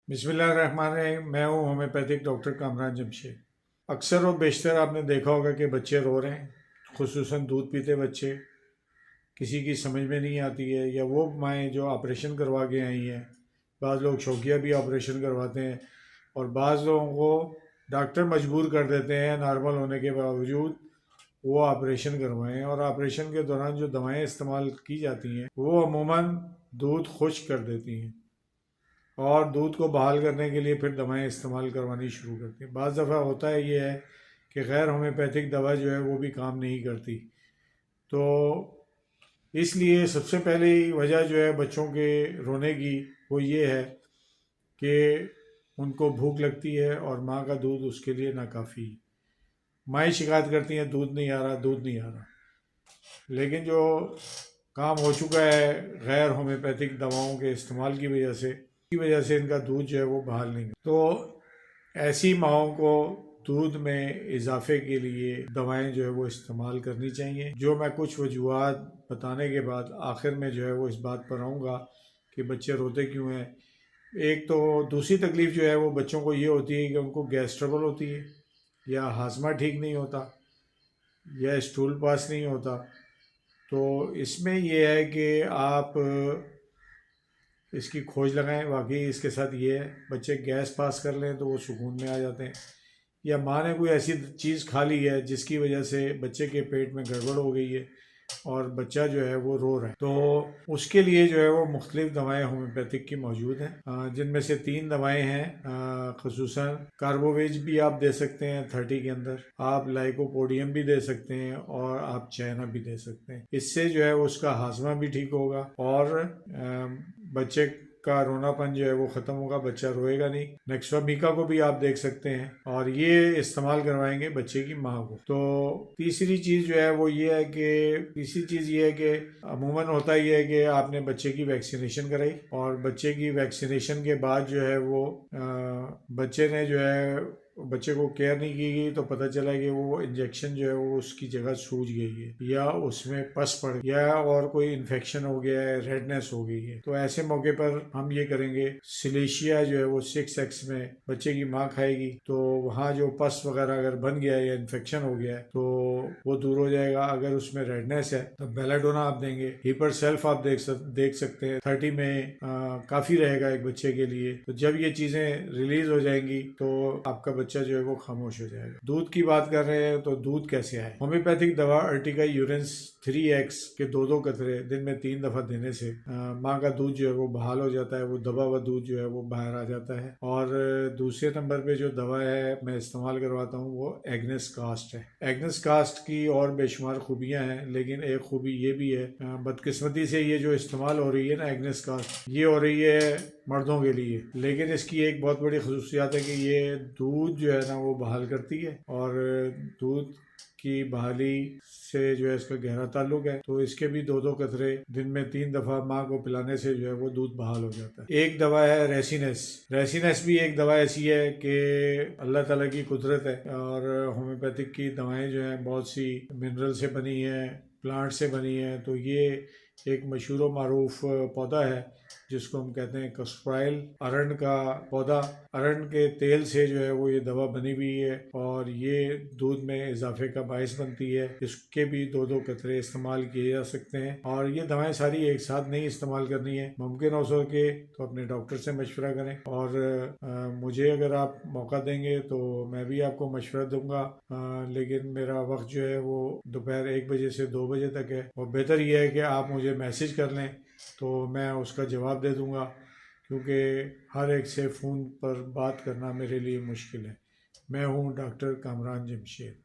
बिस्मिल्लाहिर्रहमानिर्रहीम। मैं हूँ होम्योपैथिक डॉक्टर कामरान जमशेद। अक्सर और बेशतर आपने देखा होगा कि बच्चे रो रहे हैं, खुसूसन दूध पीते बच्चे। किसी की समझ में नहीं आती है, या वो माएँ जो ऑपरेशन करवा के आई हैं। बाज़ लोग शौकिया भी ऑपरेशन करवाते हैं, और बाज़ लोगों को डॉक्टर मजबूर कर देते हैं नॉर्मल होने के बावजूद वो ऑपरेशन करवाएं। और ऑपरेशन के दौरान जो दवाएं इस्तेमाल की जाती हैं वो अमूमन दूध खुश्क कर देती हैं, और दूध को बहाल करने के लिए फिर दवाएं इस्तेमाल करवानी शुरू करती हैं। बाज़ दफ़ा होता है ये है कि गैर होम्योपैथिक दवा जो है वो भी काम नहीं करती। तो इसलिए सबसे पहली वजह जो है बच्चों के रोने की वो ये है कि उनको भूख लगती है और माँ का दूध उसके लिए नाकाफ़ी है। माएँ शिकायत करती हैं दूध नहीं आ रहा, दूध नहीं आ रहा। लेकिन जो काम हो चुका है गैर होम्योपैथिक दवाओं के इस्तेमाल की वजह से इनका दूध जो है वो बहाल नहीं। तो ऐसी माओं को दूध में इजाफे के लिए दवाएं जो है वो इस्तेमाल करनी चाहिए, जो मैं कुछ वजूहत बताने के बाद आखिर में जो है वो इस बात पर आऊँगा कि बच्चे रोते क्यों हैं। एक तो दूसरी तकलीफ़ जो है वो बच्चों को ये होती है कि उनको गैस ट्रबल होती है, या हाजमा ठीक नहीं होता, या स्टूल पास नहीं होता। तो इसमें यह है कि आप इसकी खोज लगाएं। वाकई इसके साथ ये है, बच्चे गैस पास कर लें तो वो सुकून में आ जाते हैं, या माँ ने कोई ऐसी चीज़ खा ली है जिसकी वजह से बच्चे के पेट में गड़बड़ हो गई है और बच्चा जो है वो रो रहा है। तो उसके लिए जो है वो मुख्तलिफ दवाएं होम्योपैथिक की मौजूद हैं, जिनमें से 3 दवाएं हैं। खसूसन कार्बोवेज भी आप दे सकते हैं 30 के अंदर, आप लाइकोपोडियम भी दे सकते हैं, और आप चैना भी दे सकते हैं। इससे जो है उसका हाजमा भी ठीक होगा, और बच्चे का रोनापन जो है वो ख़त्म होगा, बच्चा रोएगा नहीं। नेक्सवामिका को भी आप देख सकते हैं, और ये इस्तेमाल करवाएंगे बच्चे की माँ को। तो तीसरी चीज़ जो है वो ये है कि अमूमन होता ये है कि आपने बच्चे की वैक्सीनेशन कराई, और बच्चे की वैक्सीनेशन के बाद जो है वो बच्चे ने जो है बच्चे को केयर नहीं की गई, तो पता चला कि वो इंजेक्शन जो है वो उसकी जगह सूज गई है, या उसमें पस पड़ गया, या और कोई इन्फेक्शन हो गया है, रेडनेस हो गई है। तो ऐसे मौके पर हम ये करेंगे, सिलेशिया जो है वो 6x में बच्चे की माँ खाएगी, तो वहाँ जो पस वगैरह अगर बन गया है या इन्फेक्शन हो गया है तो वो दूर हो जाएगा। अगर उसमें रेडनेस है तो बेलाडोना आप देंगे। हीपर सेल्फ आप देख सकते हैं 30 में काफ़ी रहेगा एक बच्चे के लिए। तो जब ये चीज़ें रिलीज हो जाएंगी तो आपका बच्चा जो है वो खामोश हो जाएगा। दूध की बात कर रहे हैं तो दूध कैसे आए। होम्योपैथिक दवा अर्टिका यूरेंस 3x के 2-2 कतरे दिन में 3 दफ़ा देने से माँ का दूध जो है वो बहाल हो जाता है, वो दबा हुआ दूध जो है वो बाहर आ जाता है। और दूसरे नंबर पे जो दवा है मैं इस्तेमाल करवाता हूँ वो एग्नेस कास्ट है। एग्नेस कास्ट की और बेशुमार खूबियाँ हैं, लेकिन एक खूबी ये भी है, बदकिस्मती से ये जो इस्तेमाल हो रही है ना एग्नेस कास्ट, ये हो रही है मर्दों के लिए। लेकिन इसकी एक बहुत बड़ी खसूसियात है कि ये दूध जो है ना वो बहाल करती है, और दूध की बहाली से जो है इसका गहरा ताल्लुक है। तो इसके भी 2-2 कतरे दिन में 3 दफ़ा माँ को पिलाने से जो है वो दूध बहाल हो जाता है। एक दवा है रेसिनेस। रेसिनेस भी एक दवा ऐसी है कि अल्लाह ताला की कुदरत है, और होम्योपैथिक की दवाएं जो हैं बहुत सी मिनरल से बनी हैं, प्लांट से बनी हैं। तो ये एक मशहूर व मारूफ पौधा है जिसको हम कहते हैं कस्प्राइल, अरंड का पौधा। अरंड के तेल से जो है वो ये दवा बनी हुई है, और ये दूध में इजाफे का बायस बनती है। इसके भी 2-2 कतरे इस्तेमाल किए जा सकते हैं, और ये दवाएं सारी एक साथ नहीं इस्तेमाल करनी है। मुमकिन हो सके तो अपने डॉक्टर से मशवरा करें, और मुझे अगर आप मौका देंगे तो मैं भी आपको मशवरा दूंगा। लेकिन मेरा वक्त जो है वो दोपहर 1 बजे से 2 बजे तक है, और बेहतर यह है कि आप मुझे मैसेज कर लें तो मैं उसका जवाब दे दूंगा, क्योंकि हर एक से फ़ोन पर बात करना मेरे लिए मुश्किल है। मैं हूँ डॉक्टर कामरान जमशेद।